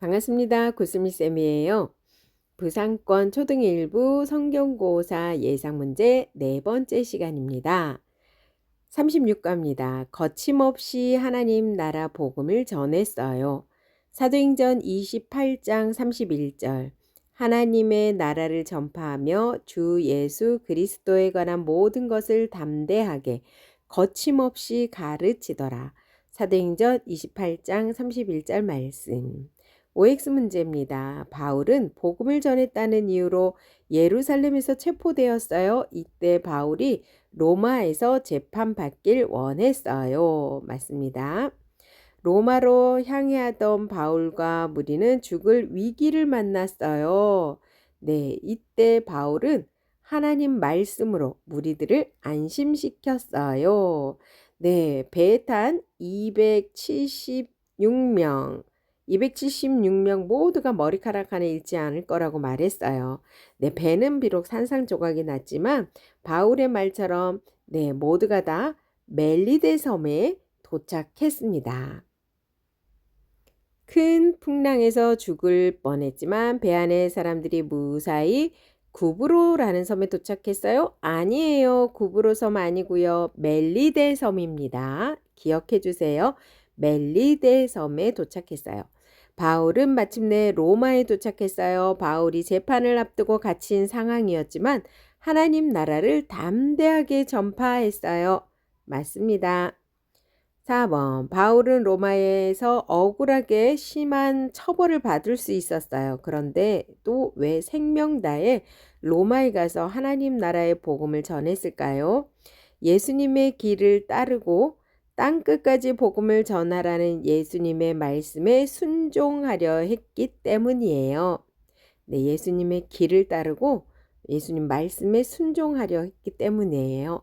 반갑습니다. 구스미쌤이에요. 부상권 초등 1부 성경고사 예상문제 네 번째 시간입니다. 36과입니다. 거침없이 하나님 나라 복음을 전했어요. 사도행전 28장 31절 하나님의 나라를 전파하며 주 예수 그리스도에 관한 모든 것을 담대하게 거침없이 가르치더라. 사도행전 28장 31절 말씀. OX 문제입니다. 바울은 복음을 전했다는 이유로 예루살렘에서 체포되었어요. 이때 바울이 로마에서 재판받길 원했어요. 맞습니다. 로마로 향해하던 바울과 무리는 죽을 위기를 만났어요. 네, 이때 바울은 하나님 말씀으로 무리들을 안심시켰어요. 네, 배에 탄 276명 모두가 머리카락 하나 잃지 않을 거라고 말했어요. 네, 배는 비록 산산조각이 났지만 바울의 말처럼 네, 모두가 다 멜리데 섬에 도착했습니다. 큰 풍랑에서 죽을 뻔했지만 배 안에 사람들이 무사히 구브로라는 섬에 도착했어요. 아니에요. 구브로 섬 아니고요. 멜리데 섬입니다. 기억해 주세요. 멜리데 섬에 도착했어요. 바울은 마침내 로마에 도착했어요. 바울이 재판을 앞두고 갇힌 상황이었지만 하나님 나라를 담대하게 전파했어요. 맞습니다. 4번 바울은 로마에서 억울하게 심한 처벌을 받을 수 있었어요. 그런데 또 왜 생명 다해 로마에 가서 하나님 나라의 복음을 전했을까요? 예수님의 길을 따르고 땅끝까지 복음을 전하라는 예수님의 말씀에 순종하려 했기 때문이에요. 네, 예수님의 길을 따르고 예수님 말씀에 순종하려 했기 때문이에요.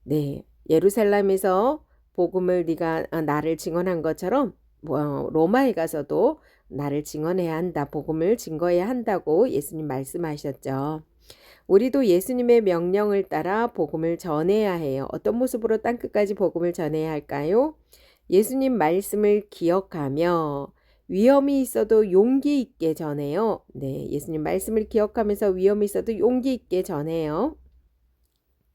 네, 예루살렘에서 복음을 네가 나를 증언한 것처럼 로마에 가서도 나를 증언해야 한다. 복음을 증거해야 한다고 예수님 말씀하셨죠. 우리도 예수님의 명령을 따라 복음을 전해야 해요. 어떤 모습으로 땅끝까지 복음을 전해야 할까요? 예수님 말씀을 기억하며 위험이 있어도 용기 있게 전해요. 네, 예수님 말씀을 기억하면서 위험이 있어도 용기 있게 전해요.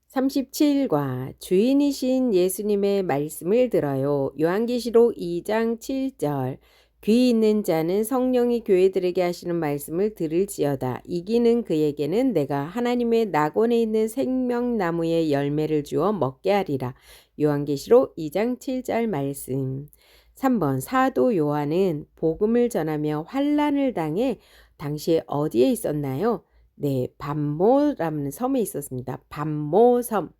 37과 주인이신 예수님의 말씀을 들어요. 요한계시록 2장 7절 귀 있는 자는 성령이 교회들에게 하시는 말씀을 들을지어다. 이기는 그에게는 내가 하나님의 낙원에 있는 생명나무의 열매를 주어 먹게 하리라. 요한계시록 2장 7절 말씀. 3번 사도 요한은 복음을 전하며 환난을 당해 당시에 어디에 있었나요? 네, 반모라는 섬에 있었습니다. 반모섬.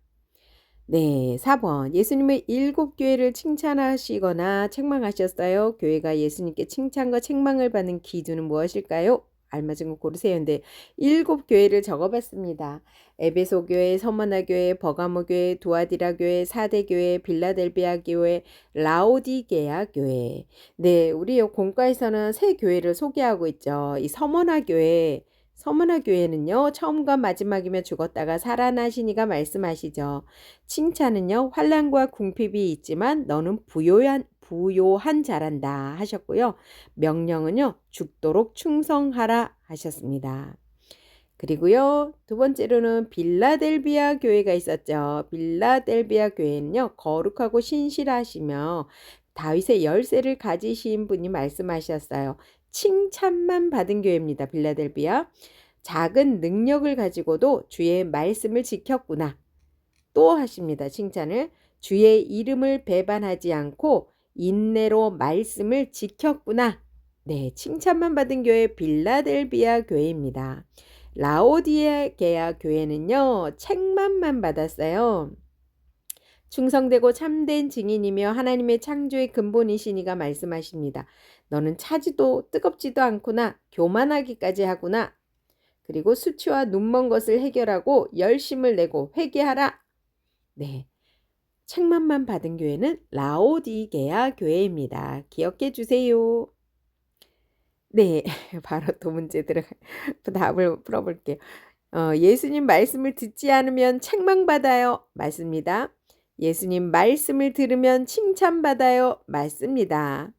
네, 4번 예수님의 7교회를 칭찬하시거나 책망하셨어요. 교회가 예수님께 칭찬과 책망을 받는 기준은 무엇일까요? 알맞은 거 고르세요. 근데 7교회를 적어봤습니다. 에베소 교회, 서머나 교회, 버가모 교회, 두아디라 교회, 사대 교회, 빌라델비아 교회, 라오디게아 교회. 네, 우리 공과에서는 세 교회를 소개하고 있죠. 이 서머나 교회는요, 처음과 마지막이며 죽었다가 살아나시니가 말씀하시죠. 칭찬은요, 환난과 궁핍이 있지만 너는 부요한 자란다 하셨고요. 명령은요, 죽도록 충성하라 하셨습니다. 그리고요, 두 번째로는 빌라델비아 교회가 있었죠. 빌라델비아 교회는요, 거룩하고 신실하시며 다윗의 열쇠를 가지신 분이 말씀하셨어요. 칭찬만 받은 교회입니다. 빌라델비아. 작은 능력을 가지고도 주의 말씀을 지켰구나. 또 하십니다. 칭찬을. 주의 이름을 배반하지 않고 인내로 말씀을 지켰구나. 네, 칭찬만 받은 교회 빌라델비아 교회입니다. 라오디게아 교회는요, 책망만 받았어요. 충성되고 참된 증인이며 하나님의 창조의 근본이시니가 말씀하십니다. 너는 차지도 뜨겁지도 않구나. 교만하기까지 하구나. 그리고 수치와 눈먼 것을 해결하고 열심을 내고 회개하라. 네, 책망만 받은 교회는 라오디게아 교회입니다. 기억해 주세요. 네, 바로 또 문제 답을 풀어볼게요. 예수님 말씀을 듣지 않으면 책망받아요. 맞습니다. 예수님 말씀을 들으면 칭찬받아요. 맞습니다.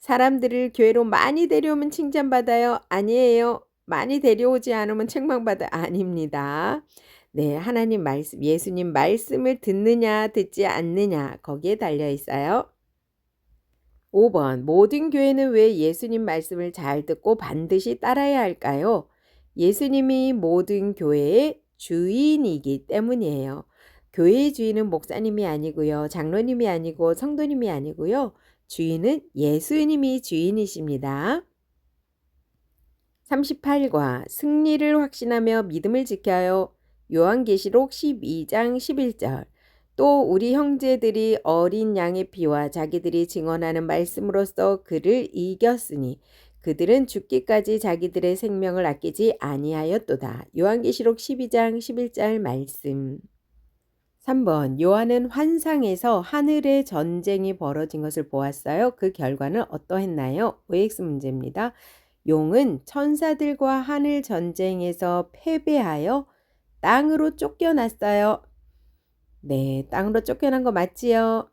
사람들을 교회로 많이 데려오면 칭찬받아요? 아니에요. 많이 데려오지 않으면 책망받아요? 아닙니다. 네, 하나님 말씀, 예수님 말씀을 듣느냐, 듣지 않느냐, 거기에 달려 있어요. 5번, 모든 교회는 왜 예수님 말씀을 잘 듣고 반드시 따라야 할까요? 예수님이 모든 교회의 주인이기 때문이에요. 교회의 주인은 목사님이 아니고요. 장로님이 아니고 성도님이 아니고요. 주인은 예수님이 주인이십니다. 38과 승리를 확신하며 믿음을 지켜요. 요한계시록 12장 11절. 또 우리 형제들이 어린 양의 피와 자기들이 증언하는 말씀으로써 그를 이겼으니 그들은 죽기까지 자기들의 생명을 아끼지 아니하였도다. 요한계시록 12장 11절 말씀. 3번, 요한은 환상에서 하늘의 전쟁이 벌어진 것을 보았어요. 그 결과는 어떠했나요? OX 문제입니다. 용은 천사들과 하늘 전쟁에서 패배하여 땅으로 쫓겨났어요. 네, 땅으로 쫓겨난 거 맞지요?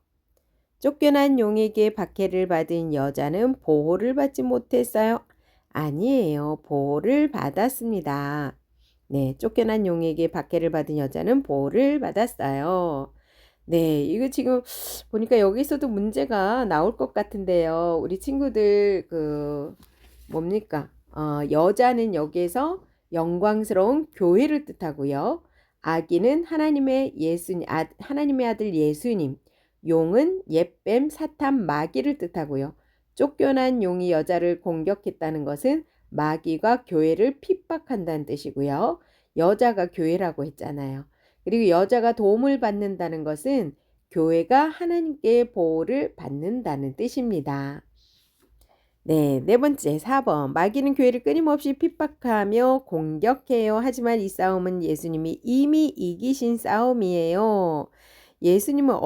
쫓겨난 용에게 박해를 받은 여자는 보호를 받지 못했어요? 아니에요. 보호를 받았습니다. 네, 쫓겨난 용에게 박해를 받은 여자는 보호를 받았어요. 네, 이거 지금 보니까 여기서도 문제가 나올 것 같은데요. 우리 친구들 뭡니까? 여자는 여기에서 영광스러운 교회를 뜻하고요. 아기는 하나님의 아들 예수님, 용은 옛뱀 사탄 마귀를 뜻하고요. 쫓겨난 용이 여자를 공격했다는 것은 마귀가 교회를 핍박한다는 뜻이고요. 여자가 교회라고 했잖아요. 그리고 여자가 도움을 받는다는 것은 교회가 하나님께 보호를 받는다는 뜻입니다. 네, 네 번째 4번. 마귀는 교회를 끊임없이 핍박하며 공격해요. 하지만 이 싸움은 예수님이 이미 이기신 싸움이에요. 예수님은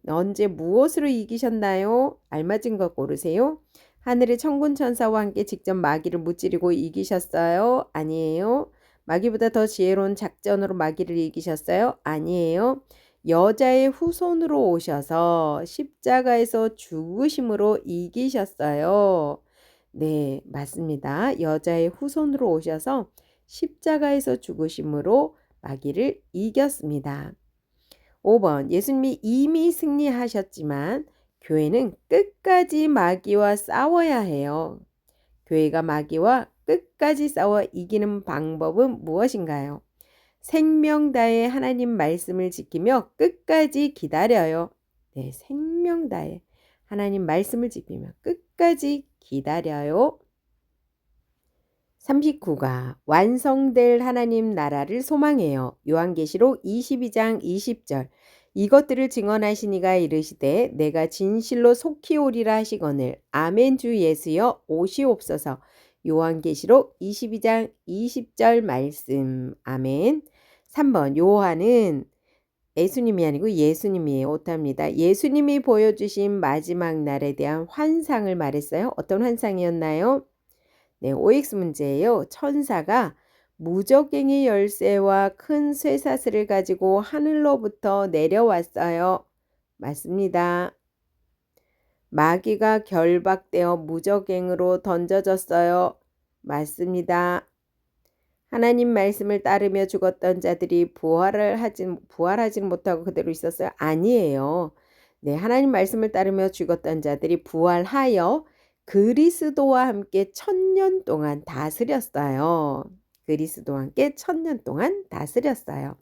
언제 무엇으로 이기셨나요? 알맞은 것 고르세요. 하늘의 천군 천사와 함께 직접 마귀를 무찌르고 이기셨어요? 아니에요. 마귀보다 더 지혜로운 작전으로 마귀를 이기셨어요? 아니에요. 여자의 후손으로 오셔서 십자가에서 죽으심으로 이기셨어요. 네, 맞습니다. 여자의 후손으로 오셔서 십자가에서 죽으심으로 마귀를 이겼습니다. 5번, 예수님이 이미 승리하셨지만 교회는 끝까지 마귀와 싸워야 해요. 교회가 마귀와 끝까지 싸워 이기는 방법은 무엇인가요? 생명 다해 하나님 말씀을 지키며 끝까지 기다려요. 네, 생명 다해 하나님 말씀을 지키며 끝까지 기다려요. 39가 완성될 하나님 나라를 소망해요. 요한계시록 22장 20절. 이것들을 증언하신 이가 이르시되 내가 진실로 속히 오리라 하시거늘 아멘 주 예수여 오시옵소서. 요한계시록 22장 20절 말씀. 아멘. 3번 요한은 예수님이 아니고 예수님이에요. 오답니다. 예수님이 보여주신 마지막 날에 대한 환상을 말했어요. 어떤 환상이었나요? 네, OX 문제예요. 천사가 무적행의 열쇠와 큰 쇠사슬을 가지고 하늘로부터 내려왔어요. 맞습니다. 마귀가 결박되어 무적행으로 던져졌어요. 맞습니다. 하나님 말씀을 따르며 죽었던 자들이 부활하진 못하고 그대로 있었어요? 아니에요. 네, 하나님 말씀을 따르며 죽었던 자들이 부활하여 그리스도와 함께 1000년 동안 다스렸어요. 그리스도와 함께 1000년 동안 다스렸어요.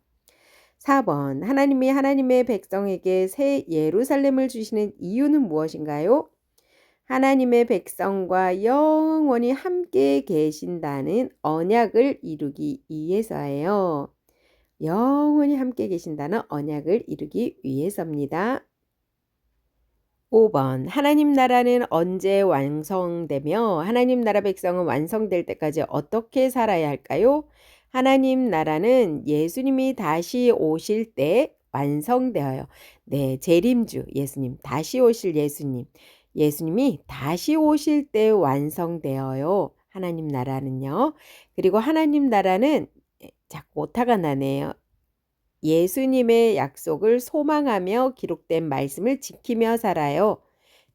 4번, 하나님이 하나님의 백성에게 새 예루살렘을 주시는 이유는 무엇인가요? 하나님의 백성과 영원히 함께 계신다는 언약을 이루기 위해서예요. 영원히 함께 계신다는 언약을 이루기 위해서입니다. 5번, 하나님 나라는 언제 완성되며 하나님 나라 백성은 완성될 때까지 어떻게 살아야 할까요? 하나님 나라는 예수님이 다시 오실 때 완성되어요. 네, 재림주 예수님, 다시 오실 예수님. 예수님이 다시 오실 때 완성되어요. 하나님 나라는요. 그리고 하나님 나라는 자꾸 오타가 나네요. 예수님의 약속을 소망하며 기록된 말씀을 지키며 살아요.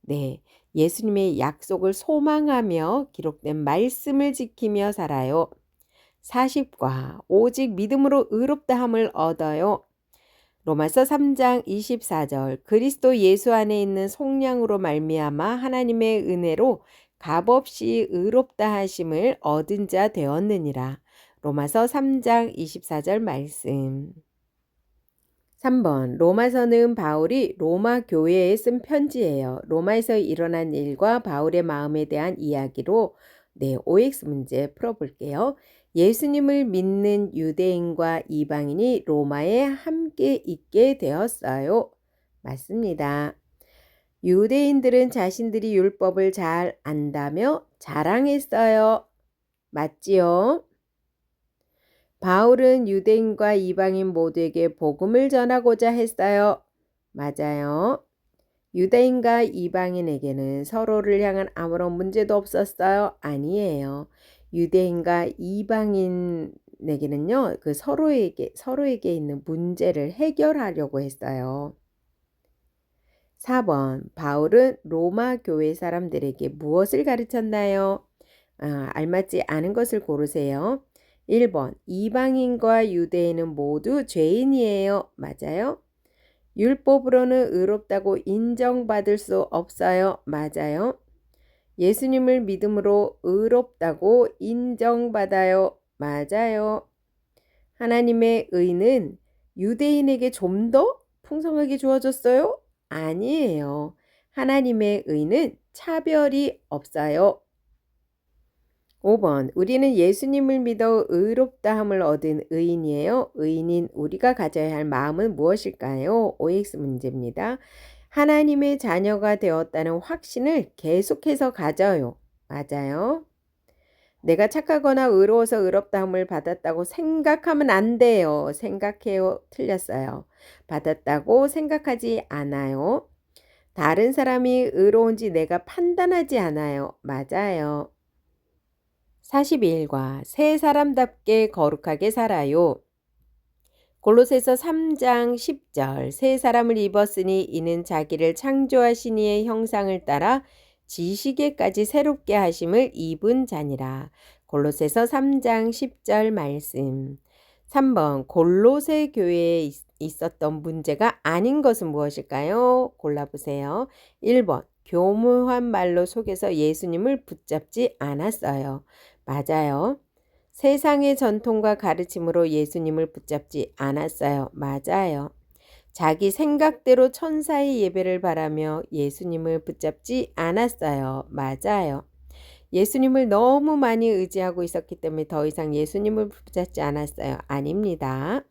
네, 예수님의 약속을 소망하며 기록된 말씀을 지키며 살아요. 40과 오직 믿음으로 의롭다함을 얻어요. 로마서 3장 24절 그리스도 예수 안에 있는 속량으로 말미암아 하나님의 은혜로 값없이 의롭다 하심을 얻은 자 되었느니라. 로마서 3장 24절 말씀. 3번 로마서는 바울이 로마 교회에 쓴 편지예요. 로마에서 일어난 일과 바울의 마음에 대한 이야기로 OX 문제 풀어볼게요. 예수님을 믿는 유대인과 이방인이 로마에 함께 있게 되었어요. 맞습니다. 유대인들은 자신들이 율법을 잘 안다며 자랑했어요. 맞지요? 바울은 유대인과 이방인 모두에게 복음을 전하고자 했어요. 맞아요. 유대인과 이방인에게는 서로를 향한 아무런 문제도 없었어요. 아니에요. 유대인과 이방인에게는요, 서로에게 있는 문제를 해결하려고 했어요. 4번, 바울은 로마 교회 사람들에게 무엇을 가르쳤나요? 알맞지 않은 것을 고르세요. 1번, 이방인과 유대인은 모두 죄인이에요. 맞아요? 율법으로는 의롭다고 인정받을 수 없어요. 맞아요? 예수님을 믿음으로 의롭다고 인정받아요. 맞아요. 하나님의 의는 유대인에게 좀 더 풍성하게 주어졌어요? 아니에요. 하나님의 의는 차별이 없어요. 5번 우리는 예수님을 믿어 의롭다함을 얻은 의인이에요. 의인인 우리가 가져야 할 마음은 무엇일까요? OX 문제입니다. 하나님의 자녀가 되었다는 확신을 계속해서 가져요. 맞아요. 내가 착하거나 의로워서 의롭다함을 받았다고 생각하면 안 돼요. 생각해요. 틀렸어요. 받았다고 생각하지 않아요. 다른 사람이 의로운지 내가 판단하지 않아요. 맞아요. 42일과 새 사람답게 거룩하게 살아요. 골로새서 3장 10절 새 사람을 입었으니 이는 자기를 창조하신 이의 형상을 따라 지시게까지 새롭게 하심을 입은 자니라. 골로새서 3장 10절 말씀. 3번 골로새 교회에 있었던 문제가 아닌 것은 무엇일까요? 골라보세요. 1번 교묘한 말로 속여서 예수님을 붙잡지 않았어요. 맞아요. 세상의 전통과 가르침으로 예수님을 붙잡지 않았어요. 맞아요. 자기 생각대로 천사의 예배를 바라며 예수님을 붙잡지 않았어요. 맞아요. 예수님을 너무 많이 의지하고 있었기 때문에 더 이상 예수님을 붙잡지 않았어요. 아닙니다.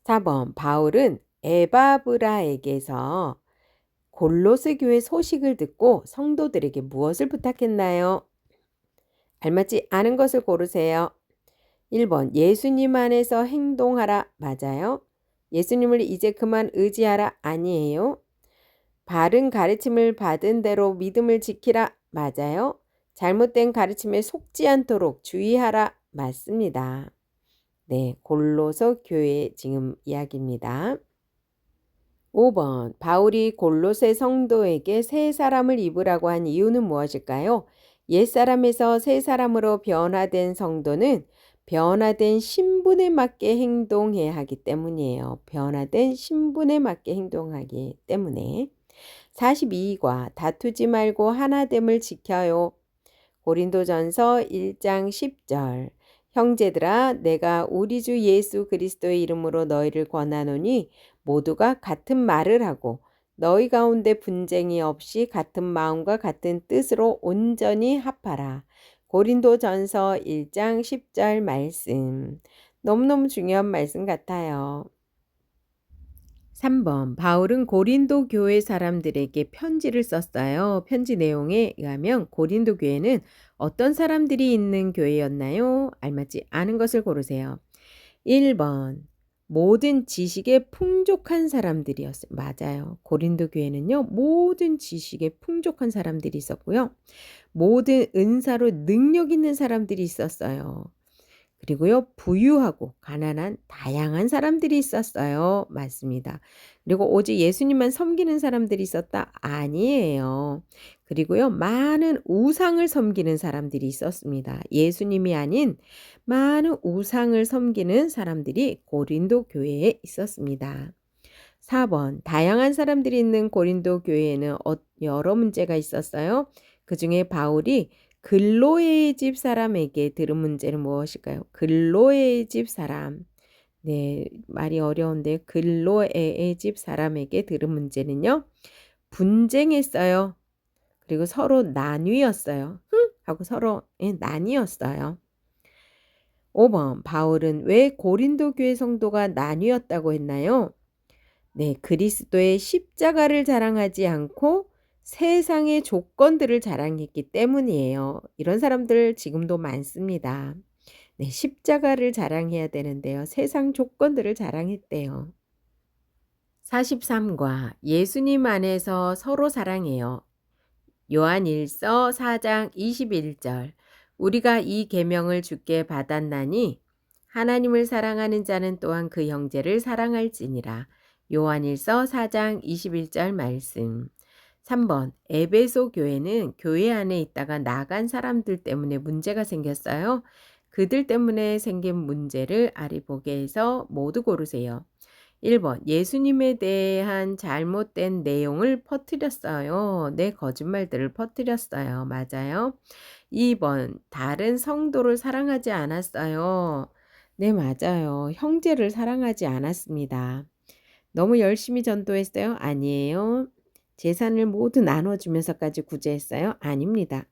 4번 바울은 에바브라에게서 골로새 교회 소식을 듣고 성도들에게 무엇을 부탁했나요? 알맞지 않은 것을 고르세요. 1번 예수님 안에서 행동하라. 맞아요. 예수님을 이제 그만 의지하라. 아니에요. 바른 가르침을 받은 대로 믿음을 지키라. 맞아요. 잘못된 가르침에 속지 않도록 주의하라. 맞습니다. 골로새 교회 지금 이야기입니다. 5번 바울이 골로새 성도에게 새 사람을 입으라고 한 이유는 무엇일까요? 옛사람에서 새 사람으로 변화된 성도는 변화된 신분에 맞게 행동해야 하기 때문이에요. 변화된 신분에 맞게 행동하기 때문에. 42과 다투지 말고 하나됨을 지켜요. 고린도전서 1장 10절 형제들아 내가 우리 주 예수 그리스도의 이름으로 너희를 권하노니 모두가 같은 말을 하고 너희 가운데 분쟁이 없이 같은 마음과 같은 뜻으로 온전히 합하라. 고린도전서 1장 10절 말씀. 너무너무 중요한 말씀 같아요. 3번 바울은 고린도 교회 사람들에게 편지를 썼어요. 편지 내용에 의하면 고린도 교회는 어떤 사람들이 있는 교회였나요? 알맞지 않은 것을 고르세요. 1번 모든 지식에 풍족한 사람들이었어요. 맞아요. 고린도 교회는요. 모든 지식에 풍족한 사람들이 있었고요. 모든 은사로 능력 있는 사람들이 있었어요. 그리고요, 부유하고 가난한 다양한 사람들이 있었어요. 맞습니다. 그리고 오직 예수님만 섬기는 사람들이 있었다? 아니에요. 그리고요, 많은 우상을 섬기는 사람들이 있었습니다. 예수님이 아닌 많은 우상을 섬기는 사람들이 고린도 교회에 있었습니다. 4번, 다양한 사람들이 있는 고린도 교회에는 여러 문제가 있었어요. 그 중에 바울이 글로의 집 사람에게 들은 문제는 무엇일까요? 글로의 집 사람. 네, 말이 어려운데 글로의 집 사람에게 들은 문제는요. 분쟁했어요. 그리고 서로 나뉘었어요. 하고 서로 나뉘었어요. 5번, 바울은 왜 고린도 교회 성도가 나뉘었다고 했나요? 네, 그리스도의 십자가를 자랑하지 않고 세상의 조건들을 자랑했기 때문이에요. 이런 사람들 지금도 많습니다. 네, 십자가를 자랑해야 되는데요. 세상 조건들을 자랑했대요. 43과 예수님 안에서 서로 사랑해요. 요한일서 4장 21절. 우리가 이 계명을 주께 받았나니 하나님을 사랑하는 자는 또한 그 형제를 사랑할지니라. 요한일서 4장 21절 말씀. 3번, 에베소 교회는 교회 안에 있다가 나간 사람들 때문에 문제가 생겼어요. 그들 때문에 생긴 문제를 아리보게에서 모두 고르세요. 1번, 예수님에 대한 잘못된 내용을 퍼뜨렸어요. 네, 거짓말들을 퍼뜨렸어요. 맞아요. 2번, 다른 성도를 사랑하지 않았어요. 네, 맞아요. 형제를 사랑하지 않았습니다. 너무 열심히 전도했어요? 아니에요. 재산을 모두 나눠주면서까지 구제했어요? 아닙니다.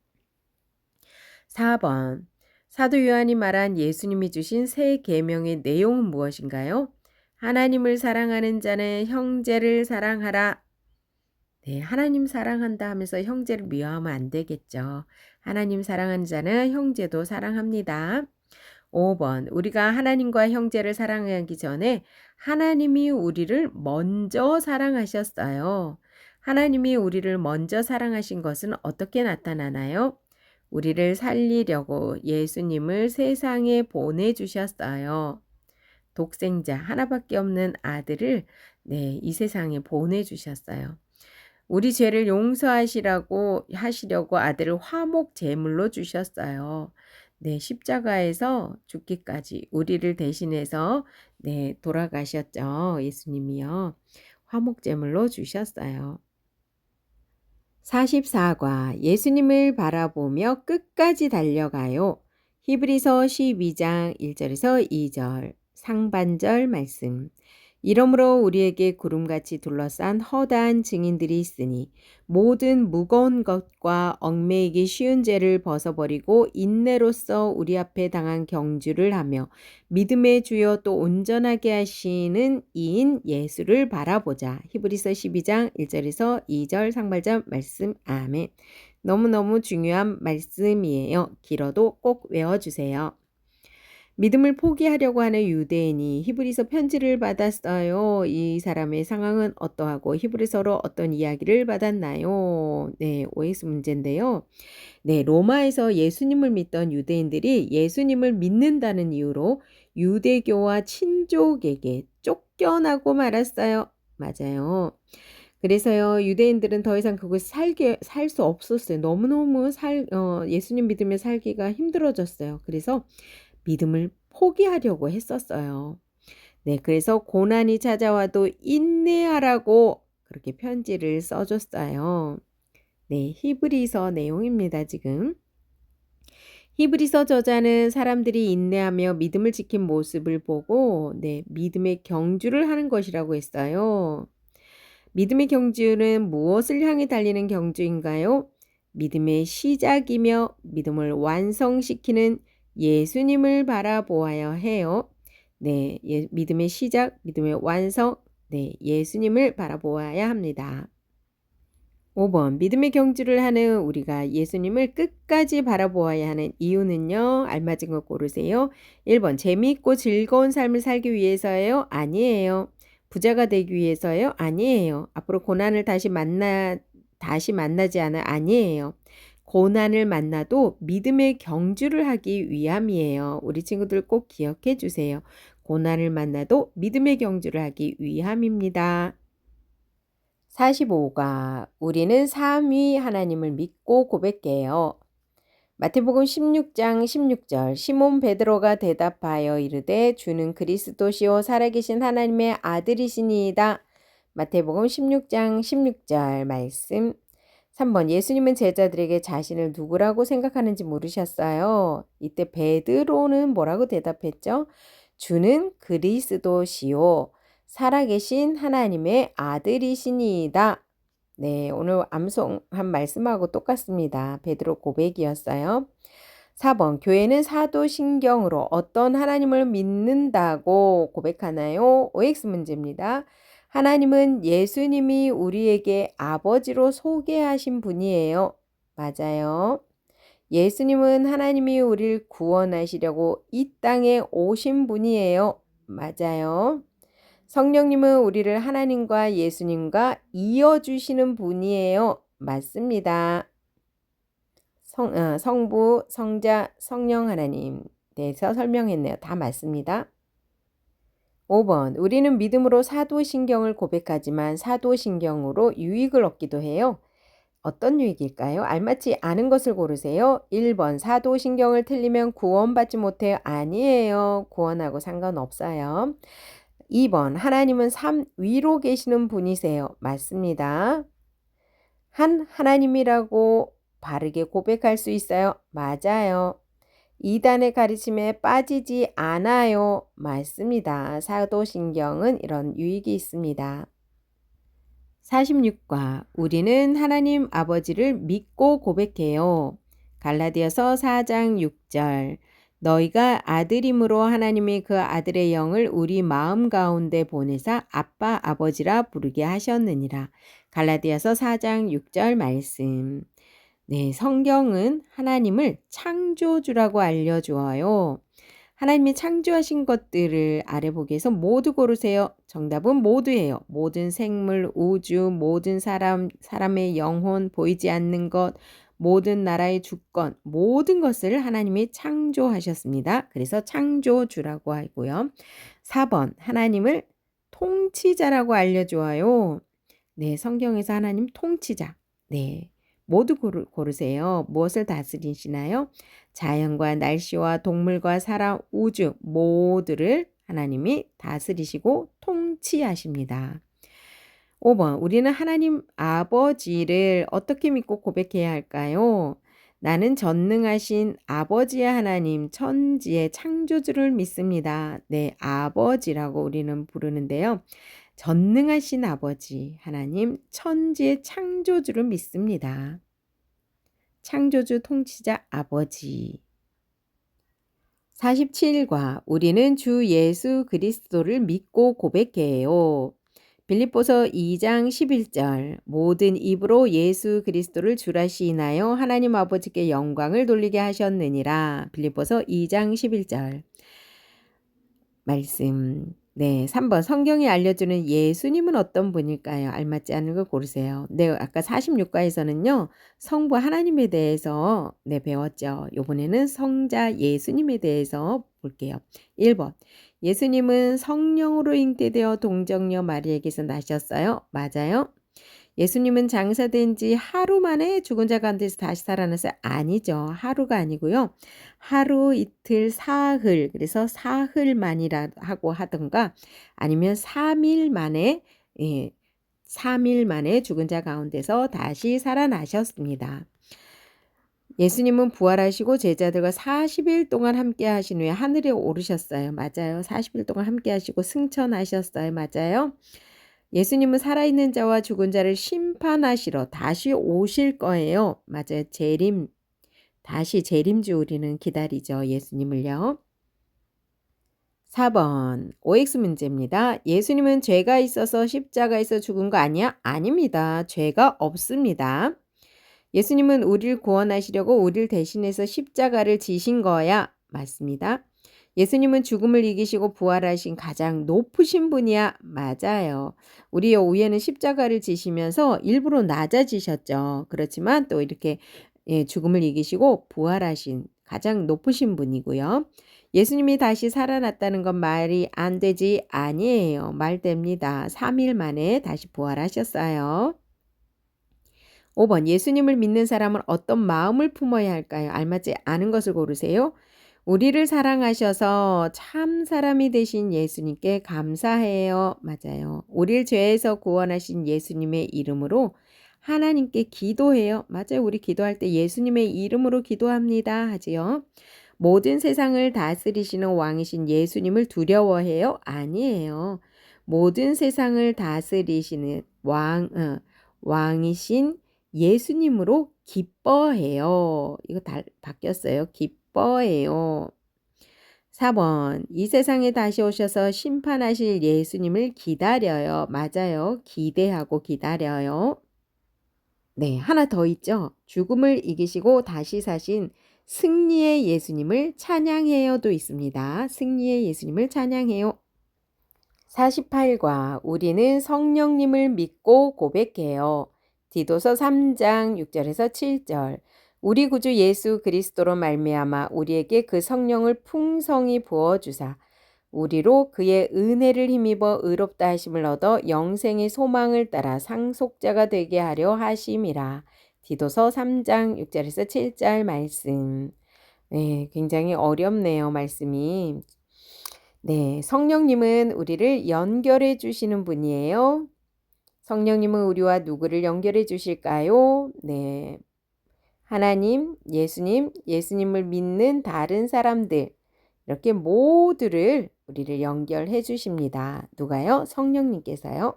4번, 사도 요한이 말한 예수님이 주신 새 계명의 내용은 무엇인가요? 하나님을 사랑하는 자는 형제를 사랑하라. 네, 하나님 사랑한다 하면서 형제를 미워하면 안 되겠죠. 하나님 사랑하는 자는 형제도 사랑합니다. 5번, 우리가 하나님과 형제를 사랑하기 전에 하나님이 우리를 먼저 사랑하셨어요. 하나님이 우리를 먼저 사랑하신 것은 어떻게 나타나나요? 우리를 살리려고 예수님을 세상에 보내주셨어요. 독생자 하나밖에 없는 아들을 이 세상에 보내주셨어요. 우리 죄를 용서하시려고 아들을 화목 제물로 주셨어요. 네, 십자가에서 죽기까지 우리를 대신해서 돌아가셨죠. 예수님이요. 화목 제물로 주셨어요. 44과 예수님을 바라보며 끝까지 달려가요. 히브리서 12장 1절에서 2절 상반절 말씀. 이러므로 우리에게 구름같이 둘러싼 허다한 증인들이 있으니 모든 무거운 것과 얽매이기 쉬운 죄를 벗어버리고 인내로써 우리 앞에 당한 경주를 하며 믿음의 주여 또 온전하게 하시는 이인 예수를 바라보자. 히브리서 12장 1절에서 2절 상반절 말씀. 아멘. 너무너무 중요한 말씀이에요. 길어도 꼭 외워주세요. 믿음을 포기하려고 하는 유대인이 히브리서 편지를 받았어요. 이 사람의 상황은 어떠하고 히브리서로 어떤 이야기를 받았나요? 네, OX 문제인데요. 네, 로마에서 예수님을 믿던 유대인들이 예수님을 믿는다는 이유로 유대교와 친족에게 쫓겨나고 말았어요. 맞아요. 그래서요, 유대인들은 더 이상 그곳에 살 수 없었어요. 너무너무 예수님 믿으며 살기가 힘들어졌어요. 그래서 믿음을 포기하려고 했었어요. 네, 그래서 고난이 찾아와도 인내하라고 그렇게 편지를 써줬어요. 네, 히브리서 내용입니다, 지금. 히브리서 저자는 사람들이 인내하며 믿음을 지킨 모습을 보고 믿음의 경주를 하는 것이라고 했어요. 믿음의 경주는 무엇을 향해 달리는 경주인가요? 믿음의 시작이며 믿음을 완성시키는 예수님을 바라보아야 해요. 네, 믿음의 시작, 믿음의 완성, 예수님을 바라보아야 합니다. 5번, 믿음의 경주를 하는 우리가 예수님을 끝까지 바라보아야 하는 이유는요? 알맞은 거 고르세요. 1번, 재미있고 즐거운 삶을 살기 위해서예요? 아니에요. 부자가 되기 위해서예요? 아니에요. 앞으로 고난을 다시 만나지 않아? 아니에요. 고난을 만나도 믿음의 경주를 하기 위함이에요. 우리 친구들 꼭 기억해 주세요. 고난을 만나도 믿음의 경주를 하기 위함입니다. 45가 우리는 삼위 하나님을 믿고 고백해요. 마태복음 16장 16절 시몬 베드로가 대답하여 이르되 주는 그리스도시요 살아계신 하나님의 아들이시니이다. 마태복음 16장 16절 말씀. 3번 예수님은 제자들에게 자신을 누구라고 생각하는지 물으셨어요. 이때 베드로는 뭐라고 대답했죠? 주는 그리스도시요 살아계신 하나님의 아들이시니이다. 네, 오늘 암송한 말씀하고 똑같습니다. 베드로 고백이었어요. 4번 교회는 사도신경으로 어떤 하나님을 믿는다고 고백하나요? OX 문제입니다. 하나님은 예수님이 우리에게 아버지로 소개하신 분이에요. 맞아요. 예수님은 하나님이 우리를 구원하시려고 이 땅에 오신 분이에요. 맞아요. 성령님은 우리를 하나님과 예수님과 이어주시는 분이에요. 맞습니다. 성부, 성자, 성령 하나님 대해서 설명했네요. 다 맞습니다. 5번 우리는 믿음으로 사도신경을 고백하지만 사도신경으로 유익을 얻기도 해요. 어떤 유익일까요? 알맞지 않은 것을 고르세요. 1번 사도신경을 틀리면 구원받지 못해요. 아니에요. 구원하고 상관없어요. 2번 하나님은 삼 위로 계시는 분이세요. 맞습니다. 한 하나님이라고 바르게 고백할 수 있어요. 맞아요. 이단의 가르침에 빠지지 않아요. 맞습니다. 사도신경은 이런 유익이 있습니다. 46과 우리는 하나님 아버지를 믿고 고백해요. 갈라디아서 4장 6절 너희가 아들임으로 하나님이 그 아들의 영을 우리 마음 가운데 보내사 아빠 아버지라 부르게 하셨느니라. 갈라디아서 4장 6절 말씀. 네, 성경은 하나님을 창조주라고 알려주어요. 하나님이 창조하신 것들을 아래 보기에서 모두 고르세요. 정답은 모두예요. 모든 생물, 우주, 모든 사람의 영혼, 보이지 않는 것, 모든 나라의 주권, 모든 것을 하나님이 창조하셨습니다. 그래서 창조주라고 하고요. 4번 하나님을 통치자라고 알려주어요. 네, 성경에서 하나님 통치자. 네, 모두 고르세요. 무엇을 다스리시나요? 자연과 날씨와 동물과 사람, 우주 모두를 하나님이 다스리시고 통치하십니다. 5번 우리는 하나님 아버지를 어떻게 믿고 고백해야 할까요? 나는 전능하신 아버지의 하나님 천지의 창조주를 믿습니다. 네, 아버지라고 우리는 부르는데요. 전능하신 아버지 하나님 천지의 창조주를 믿습니다. 창조주 통치자 아버지. 47과 우리는 주 예수 그리스도를 믿고 고백해요. 빌립보서 2장 11절 모든 입으로 예수 그리스도를 주라 시인하여 하나님 아버지께 영광을 돌리게 하셨느니라. 빌립보서 2장 11절 말씀. 네, 3번 성경이 알려주는 예수님은 어떤 분일까요? 알맞지 않은 걸 고르세요. 네, 아까 46과에서는요. 성부 하나님에 대해서 배웠죠. 이번에는 성자 예수님에 대해서 볼게요. 1번 예수님은 성령으로 잉태되어 동정녀 마리에게서 나셨어요. 맞아요. 예수님은 장사된 지 하루 만에 죽은 자 가운데서 다시 살아났어요. 아니죠. 하루가 아니고요. 하루, 이틀, 사흘, 그래서 사흘만이라 하고 하던가 아니면 3일 만에 3일 만에 죽은 자 가운데서 다시 살아나셨습니다. 예수님은 부활하시고 제자들과 40일 동안 함께 하신 후에 하늘에 오르셨어요. 맞아요. 40일 동안 함께 하시고 승천하셨어요. 맞아요. 예수님은 살아있는 자와 죽은 자를 심판하시러 다시 오실 거예요. 맞아요. 다시 재림주 우리는 기다리죠. 예수님을요. 4번 OX 문제입니다. 예수님은 죄가 있어서 십자가에서 죽은 거 아니야? 아닙니다. 죄가 없습니다. 예수님은 우리를 구원하시려고 우리를 대신해서 십자가를 지신 거야. 맞습니다. 예수님은 죽음을 이기시고 부활하신 가장 높으신 분이야. 맞아요. 우리의 위에는 십자가를 지시면서 일부러 낮아지셨죠. 그렇지만 또 이렇게 예, 죽음을 이기시고 부활하신 가장 높으신 분이고요. 예수님이 다시 살아났다는 건 말이 안 되지 아니에요. 말됩니다. 3일 만에 다시 부활하셨어요. 5번 예수님을 믿는 사람은 어떤 마음을 품어야 할까요? 알맞지 않은 것을 고르세요. 우리를 사랑하셔서 참 사람이 되신 예수님께 감사해요. 맞아요. 우리를 죄에서 구원하신 예수님의 이름으로 하나님께 기도해요. 맞아요. 우리 기도할 때 예수님의 이름으로 기도합니다. 하지요. 모든 세상을 다스리시는 왕이신 예수님을 두려워해요? 아니에요. 모든 세상을 다스리시는 왕이신 예수님으로 기뻐해요. 이거 바뀌었어요. 기뻐해요. 4번 이 세상에 다시 오셔서 심판하실 예수님을 기다려요. 맞아요. 기대하고 기다려요. 네, 하나 더 있죠. 죽음을 이기시고 다시 사신 승리의 예수님을 찬양해요도 있습니다. 승리의 예수님을 찬양해요. 48과 우리는 성령님을 믿고 고백해요. 디도서 3장 6절에서 7절. 우리 구주 예수 그리스도로 말미암아 우리에게 그 성령을 풍성히 부어 주사 우리로 그의 은혜를 힘입어 의롭다 하심을 얻어 영생의 소망을 따라 상속자가 되게 하려 하심이라. 디도서 3장 6절에서 7절 말씀. 네, 굉장히 어렵네요, 말씀이. 네, 성령님은 우리를 연결해 주시는 분이에요. 성령님은 우리와 누구를 연결해 주실까요? 네, 하나님, 예수님, 예수님을 믿는 다른 사람들, 이렇게 모두를 우리를 연결해 주십니다. 누가요? 성령님께서요.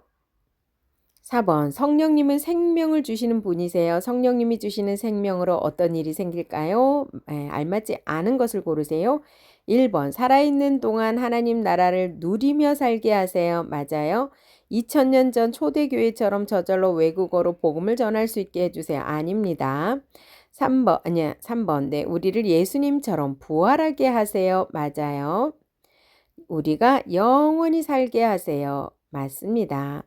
4번 성령님은 생명을 주시는 분이세요. 성령님이 주시는 생명으로 어떤 일이 생길까요? 알맞지 않은 것을 고르세요. 1번 살아있는 동안 하나님 나라를 누리며 살게 하세요. 맞아요. 2000년 전 초대교회처럼 저절로 외국어로 복음을 전할 수 있게 해주세요. 아닙니다. 3번 네, 우리를 예수님처럼 부활하게 하세요. 맞아요. 우리가 영원히 살게 하세요. 맞습니다.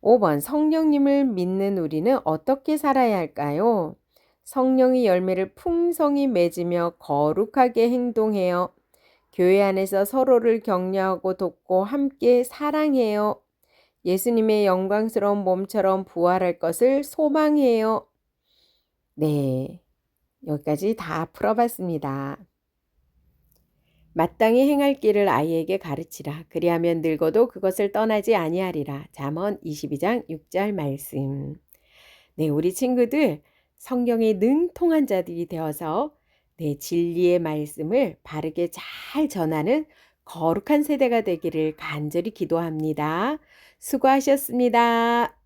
5번 성령님을 믿는 우리는 어떻게 살아야 할까요? 성령의 열매를 풍성히 맺으며 거룩하게 행동해요. 교회 안에서 서로를 격려하고 돕고 함께 사랑해요. 예수님의 영광스러운 몸처럼 부활할 것을 소망해요. 네, 여기까지 다 풀어봤습니다. 마땅히 행할 길을 아이에게 가르치라. 그리하면 늙어도 그것을 떠나지 아니하리라. 잠언 22장 6절 말씀. 네, 우리 친구들 성경에 능통한 자들이 되어서 네, 진리의 말씀을 바르게 잘 전하는 거룩한 세대가 되기를 간절히 기도합니다. 수고하셨습니다.